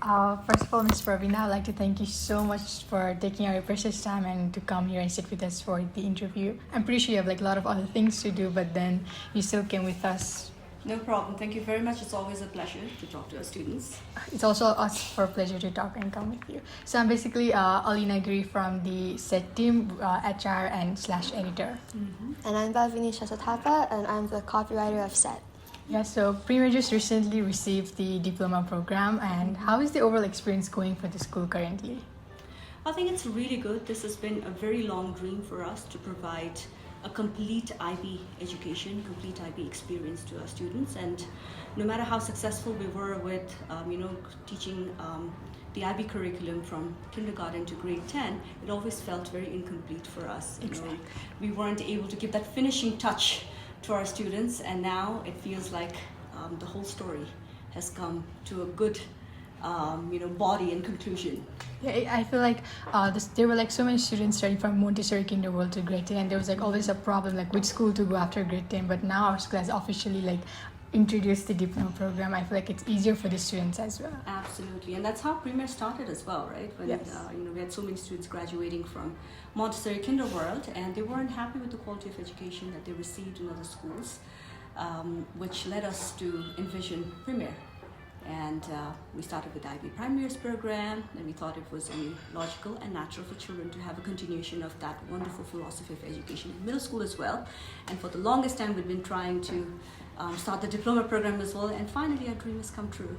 First of all, Ms. Pravina, I'd like to thank you so much for taking out your precious time and to come here and sit with us for the interview. I'm pretty sure you have like a lot of other things to do, but then you still came with us. No problem. Thank you very much. It's always a pleasure to talk to our students. It's also us for a pleasure to talk and come with you. So I'm basically Alina Giri from the SET team, HR and / editor. And I'm Pravina Thapa, and I'm the copywriter of SET. Yeah, so Premier just recently received the diploma program, and how is the overall experience going for the school currently? I think it's really good. This has been a very long dream for us to provide a complete IB education, complete IB experience to our students. And no matter how successful we were with, teaching the IB curriculum from kindergarten to grade 10, it always felt very incomplete for us. Exactly. We weren't able to give that finishing touch to our students, and now it feels like the whole story has come to a good body and conclusion. Yeah, I feel like there were like so many students starting from Montessori Kindergarten to grade 10, and there was like always a problem like which school to go after grade 10, but now our school has officially like introduced the diploma program. I feel like it's easier for the students as well. Absolutely, and that's how Premier started as well, right? When Yes. We had so many students graduating from Montessori Kindergarten, and they weren't happy with the quality of education that they received in other schools, which led us to envision Premier. And we started with IB Prime Years program, and we thought it was only logical and natural for children to have a continuation of that wonderful philosophy of education in middle school as well. And for the longest time, we've been trying to start the diploma program as well, and finally our dream has come true.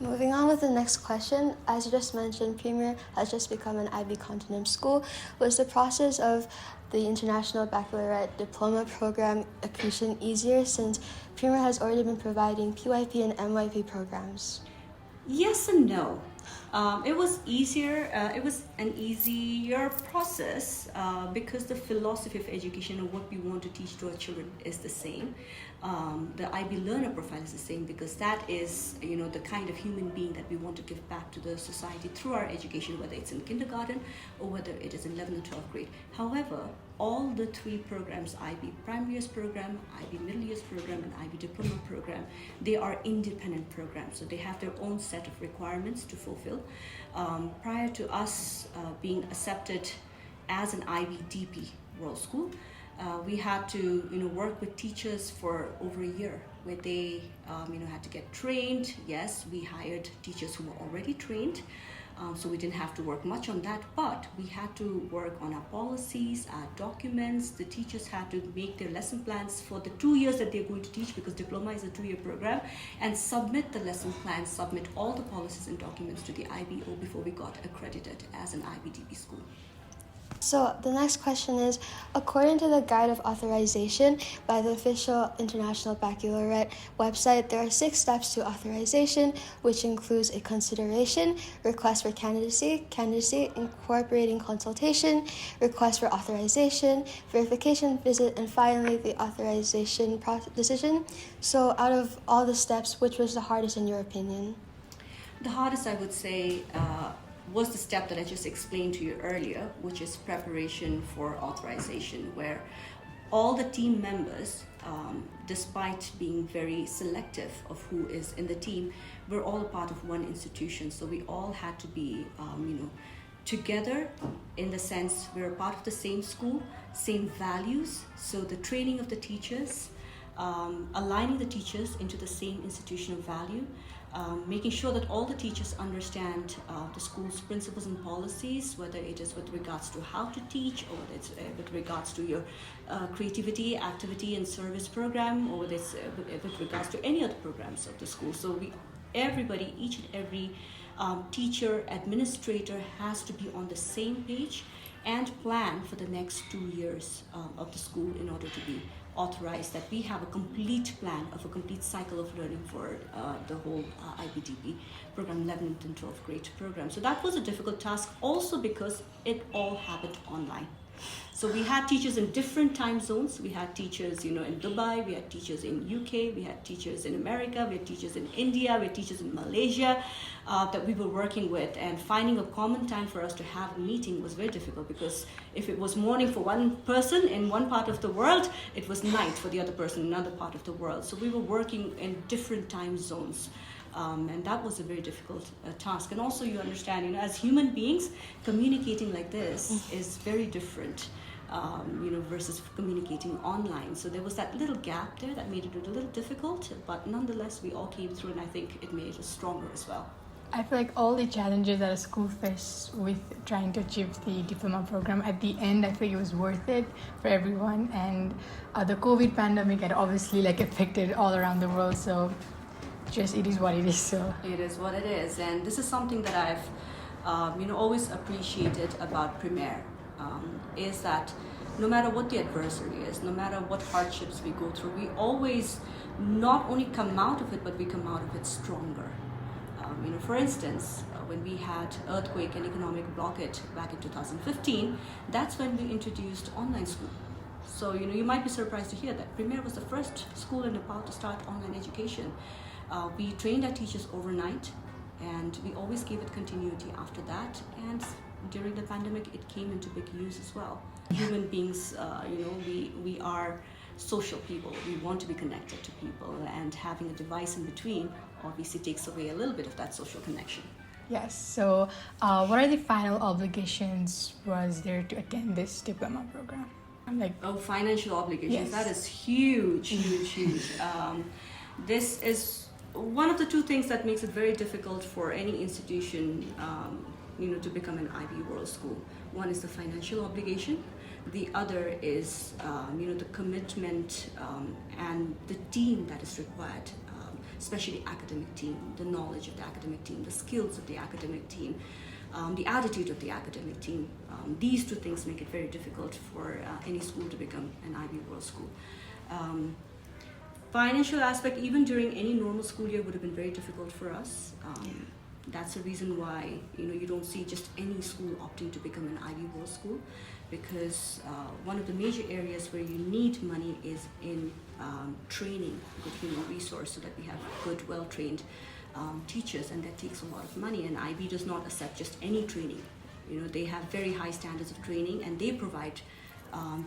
Moving on with the next question, as you just mentioned, Premier has just become an IB Continuum school. Was the process of the International Baccalaureate Diploma Program accretion easier since Premier has already been providing PYP and MYP programs? Yes and no. It was easier. It was an easier process because the philosophy of education and what we want to teach to our children is the same. The IB learner profile is the same because that is, the kind of human being that we want to give back to the society through our education, whether it's in kindergarten or whether it is in 11th and 12th grade. However, all the three programs, IB Prime Years program, IB Middle Years program, and IB Diploma program, they are independent programs. So they have their own set of requirements to fulfill. Prior to us being accepted as an IB DP World School, we had to work with teachers for over a year where they had to get trained. Yes, we hired teachers who were already trained. So we didn't have to work much on that, but we had to work on our policies, our documents. The teachers had to make their lesson plans for the 2 years that they're going to teach, because diploma is a 2-year program, and submit the lesson plans, submit all the policies and documents to the IBO before we got accredited as an IBDP school. So the next question is, according to the Guide of Authorization by the official International Baccalaureate website, there are 6 steps to authorization, which includes a consideration, request for candidacy, incorporating consultation, request for authorization, verification visit, and finally the authorization decision. So out of all the steps, which was the hardest in your opinion? The hardest, I would say, was the step that I just explained to you earlier, which is preparation for authorization, where all the team members, despite being very selective of who is in the team, we're all a part of one institution. So we all had to be, together in the sense we're a part of the same school, same values. So the training of the teachers, aligning the teachers into the same institutional value, making sure that all the teachers understand the school's principles and policies, whether it is with regards to how to teach, or whether it's with regards to your creativity, activity and service program, or whether it's with regards to any other programs of the school. So everybody, each and every teacher, administrator has to be on the same page and plan for the next 2 years of the school in order to be authorized, that we have a complete plan of a complete cycle of learning for the whole IBDP program, 11th and 12th grade program. So that was a difficult task, also because it all happened online. So we had teachers in different time zones. We had teachers, in Dubai, we had teachers in UK, we had teachers in America, we had teachers in India, we had teachers in Malaysia that we were working with, and finding a common time for us to have a meeting was very difficult, because if it was morning for one person in one part of the world, it was night for the other person in another part of the world. So we were working in different time zones. And that was a very difficult task. And also, you understand, as human beings, communicating like this is very different, versus communicating online. So there was that little gap there that made it a little difficult, but nonetheless, we all came through, and I think it made us stronger as well. I feel like all the challenges that a school faced with trying to achieve the diploma program, at the end, I think it was worth it for everyone. And the COVID pandemic had obviously affected all around the world. So just it is what it is. So it is what it is, and this is something that I've always appreciated about Premier, is that no matter what the adversary is, no matter what hardships we go through, we always not only come out of it, but we come out of it stronger. For instance, when we had earthquake and economic blockage back in 2015, that's when we introduced online school. So you might be surprised to hear that Premier was the first school in Nepal to start online education. We trained our teachers overnight, and we always gave it continuity after that. And during the pandemic, it came into big use as well. Human beings, we are social people. We want to be connected to people, and having a device in between obviously takes away a little bit of that social connection. yes. So what are the final obligations was there to attend this diploma program? Financial obligations. Yes. That is huge, huge, huge. This is one of the two things that makes it very difficult for any institution, to become an IB World School. One is the financial obligation. The other is, the commitment and the team that is required, especially the academic team, the knowledge of the academic team, the skills of the academic team, the attitude of the academic team. These two things make it very difficult for any school to become an IB World School. Financial aspect, even during any normal school year, would have been very difficult for us. That's the reason why you don't see just any school opting to become an IB World School, because one of the major areas where you need money is in training good human resource, so that we have good, well-trained teachers, and that takes a lot of money. And IB does not accept just any training. They have very high standards of training, and they provide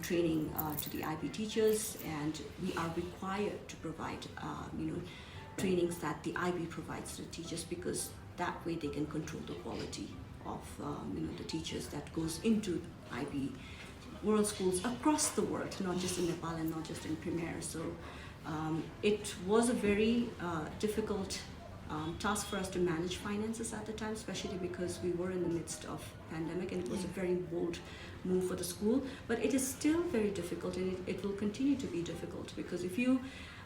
training to the IB teachers, and we are required to provide trainings that the IB provides to the teachers, because that way they can control the quality of the teachers that goes into IB World Schools across the world, not just in Nepal and not just in Premier. So it was a very difficult task for us to manage finances at the time, especially because we were in the midst of pandemic, and it was a very bold move for the school. But it is still very difficult, and it will continue to be difficult, because if you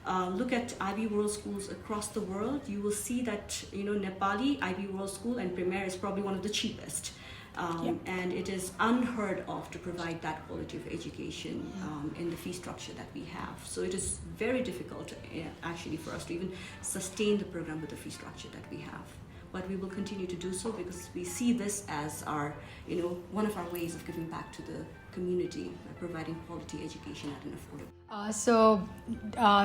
look at IB World Schools across the world, you will see that Nepali IB World School and Premier is probably one of the cheapest. And it is unheard of to provide that quality of education in the fee structure that we have. So it is very difficult actually for us to even sustain the program with the fee structure that we have. But we will continue to do so, because we see this as our, one of our ways of giving back to the community by providing quality education at an affordable. So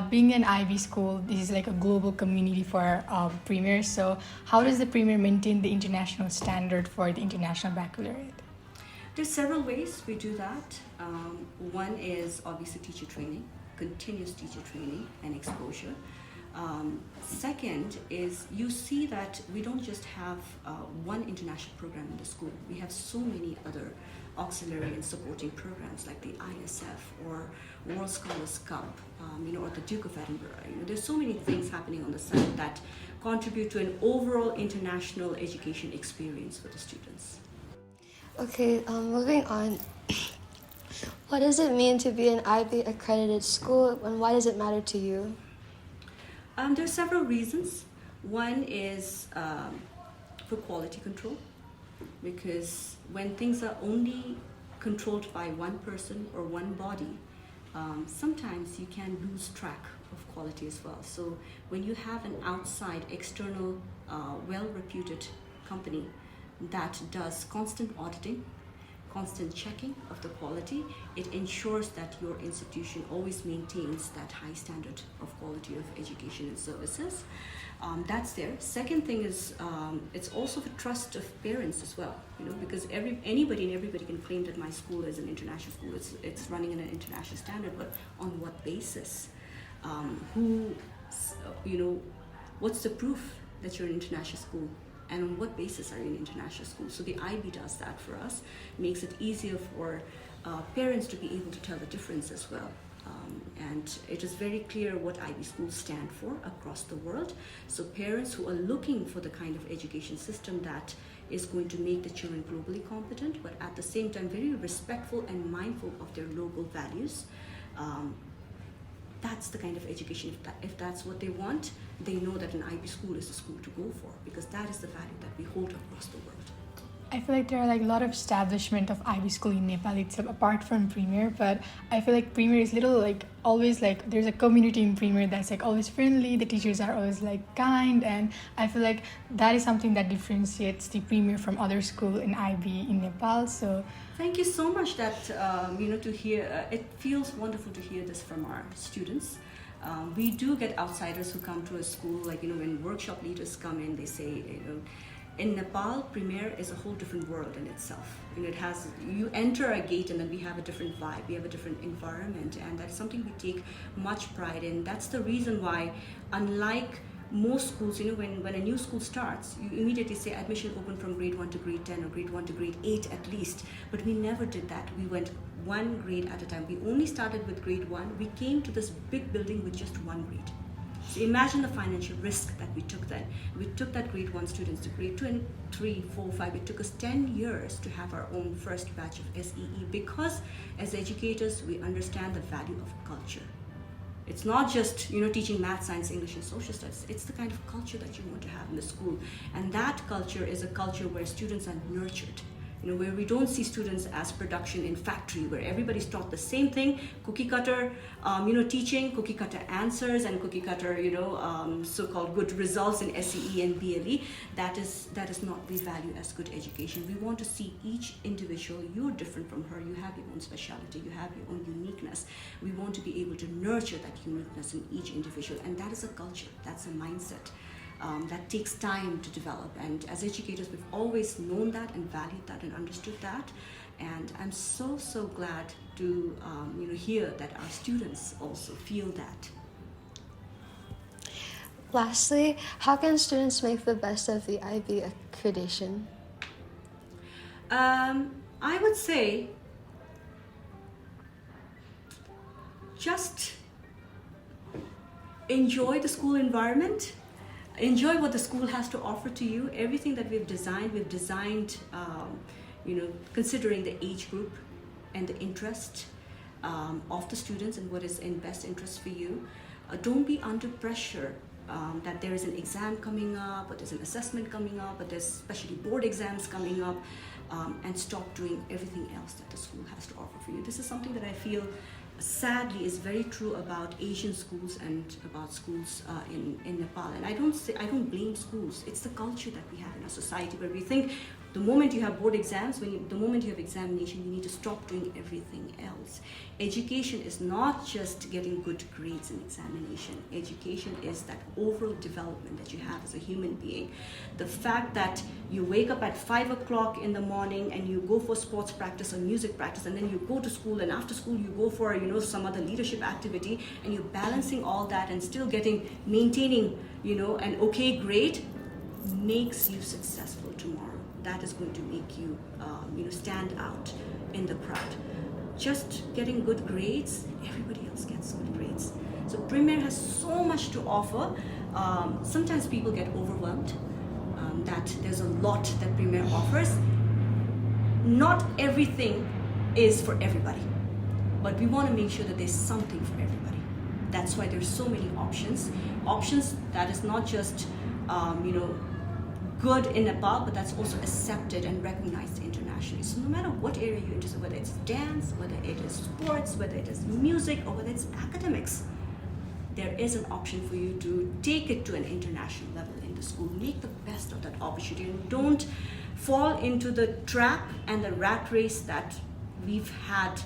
being an IB school, this is like a global community for Premier. So how does the Premier maintain the international standard for the international baccalaureate? There's several ways we do that. One is obviously teacher training, continuous teacher training and exposure. Second is, you see that we don't just have one international program in the school. We have so many other auxiliary and supporting programs like the ISF or World Scholars Cup, or the Duke of Edinburgh. There's so many things happening on the side that contribute to an overall international education experience for the students. Okay, moving on. What does it mean to be an IB accredited school, and why does it matter to you? There are several reasons. One is for quality control, because when things are only controlled by one person or one body, sometimes you can lose track of quality as well. So when you have an outside, external, well-reputed company that does constant auditing, constant checking of the quality, it ensures that your institution always maintains that high standard of quality of education and services. That's there. Second thing is, it's also the trust of parents as well, because anybody and everybody can claim that my school is an international school, it's running in an international standard, but on what basis? What's the proof that you're an international school, and on what basis are you an international school. So the IB does that for us, makes it easier for parents to be able to tell the difference as well. And it is very clear what IB schools stand for across the world. So parents who are looking for the kind of education system that is going to make the children globally competent, but at the same time very respectful and mindful of their local values, that's the kind of education. If that's what they want, they know that an IB school is the school to go for, because that is the value that we hold across the world. I feel like there are like a lot of establishment of IB school in Nepal itself apart from Premier, but I feel like Premier is little like always like there's a community in Premier that's like always friendly, the teachers are always like kind, and I feel like that is something that differentiates the Premier from other school in IB in Nepal. So thank you so much that to hear, it feels wonderful to hear this from our students. We do get outsiders who come to a school, like when workshop leaders come in, they say, in Nepal, Premier is a whole different world in itself. You enter a gate and then we have a different vibe, we have a different environment, and that's something we take much pride in. That's the reason why, unlike most schools, when a new school starts, you immediately say admission open from grade 1 to grade 10 or grade 1 to grade 8 at least. But we never did that. We went one grade at a time. We only started with grade 1. We came to this big building with just one grade. So imagine the financial risk that we took then. We took that grade 1 students to grade 2 and 3, 4, 5. It took us 10 years to have our own first batch of SEE, because as educators, we understand the value of culture. It's not just teaching math, science, English, and social studies. It's the kind of culture that you want to have in the school. And that culture is a culture where students are nurtured. Where we don't see students as production in factory, where everybody's taught the same thing, cookie cutter, teaching, cookie cutter answers, and cookie cutter, so-called good results in SEE and BLE. That is not we value as good education. We want to see each individual. You're different from her. You have your own specialty. You have your own uniqueness. We want to be able to nurture that uniqueness in each individual, and that is a culture. That's a mindset. That takes time to develop, and as educators we've always known that and valued that and understood that, and I'm so glad to hear that our students also feel that. Lastly, how can students make the best of the IB accreditation? I would say just enjoy the school environment. Enjoy what the school has to offer to you. Everything that we've designed, considering the age group and the interest of the students and what is in best interest for you. Don't be under pressure that there is an exam coming up, or there's an assessment coming up, or there's especially board exams coming up, and stop doing everything else that the school has to offer for you. This is something that I feel sadly is very true about Asian schools and about schools in Nepal. And I don't blame schools. It's the culture that we have in our society, where we think the moment you have board exams, the moment you have examination, you need to stop doing everything else. Education is not just getting good grades in examination. Education is that overall development that you have as a human being. The fact that you wake up at 5 o'clock in the morning and you go for sports practice or music practice, and then you go to school, and after school you go for some other leadership activity, and you're balancing all that and still maintaining an okay grade, makes you successful tomorrow. That is going to make you stand out in the crowd. Just getting good grades, everybody else gets good grades. So Premier has so much to offer. Sometimes people get overwhelmed that there's a lot that Premier offers. Not everything is for everybody, but we want to make sure that there's something for everybody. That's why there's so many options that is not just good in Nepal, but that's also accepted and recognized internationally. So no matter what area you're interested in, whether it's dance, whether it is sports, whether it is music, or whether it's academics, there is an option for you to take it to an international level in the school. Make the best of that opportunity, and don't fall into the trap and the rat race that we've had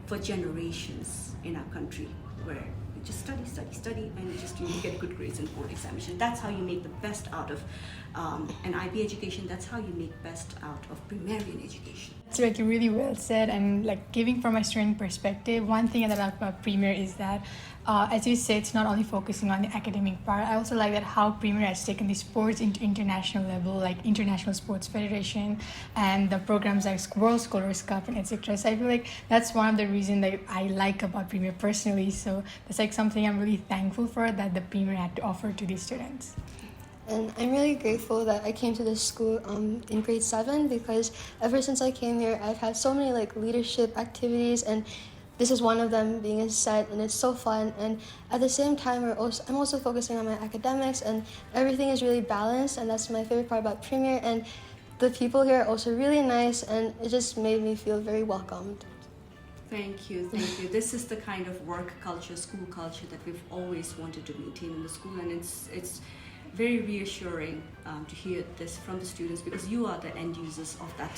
for generations in our country, where you just study, and you get good grades in board examination. That's how you make the best out of an IB education. That's how you make best out of Primerian education. It's like really well said, and like giving from a student perspective, one thing that I like about Premier is that as you say, it's not only focusing on the academic part. I also like that how Premier has taken the sports into international level, like International Sports Federation and the programs like World Scholars Cup and etc. So I feel like that's one of the reasons that I like about Premier personally. So that's like something I'm really thankful for that the Premier had to offer to these students. And I'm really grateful that I came to this school in grade 7 because ever since I came here, I've had so many like leadership activities, and this is one of them being a set, and it's so fun. And at the same time, I'm also focusing on my academics, and everything is really balanced, and that's my favorite part about Premier. And the people here are also really nice, and it just made me feel very welcomed. Thank you, thank you. This is the kind of work culture, school culture that we've always wanted to maintain in the school, and it's very reassuring to hear this from the students, because you are the end users of that,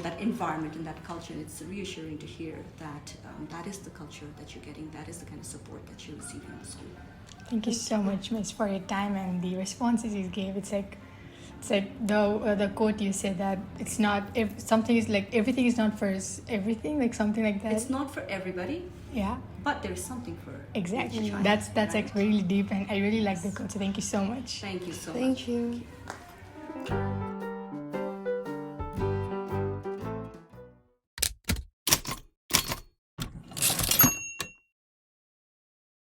that environment and that culture. And it's reassuring to hear that that is the culture that you're getting, that is the kind of support that you're receiving in the school. Thank you so much, Miss, for your time and the responses you gave. It's like the quote you said that it's not, if something is like everything is not for everything, like something like that. It's not for everybody. Yeah. But there is something for exactly. each child, That's right? like really deep, and I really like the quote. So thank you so much. Thank you so much. Thank you.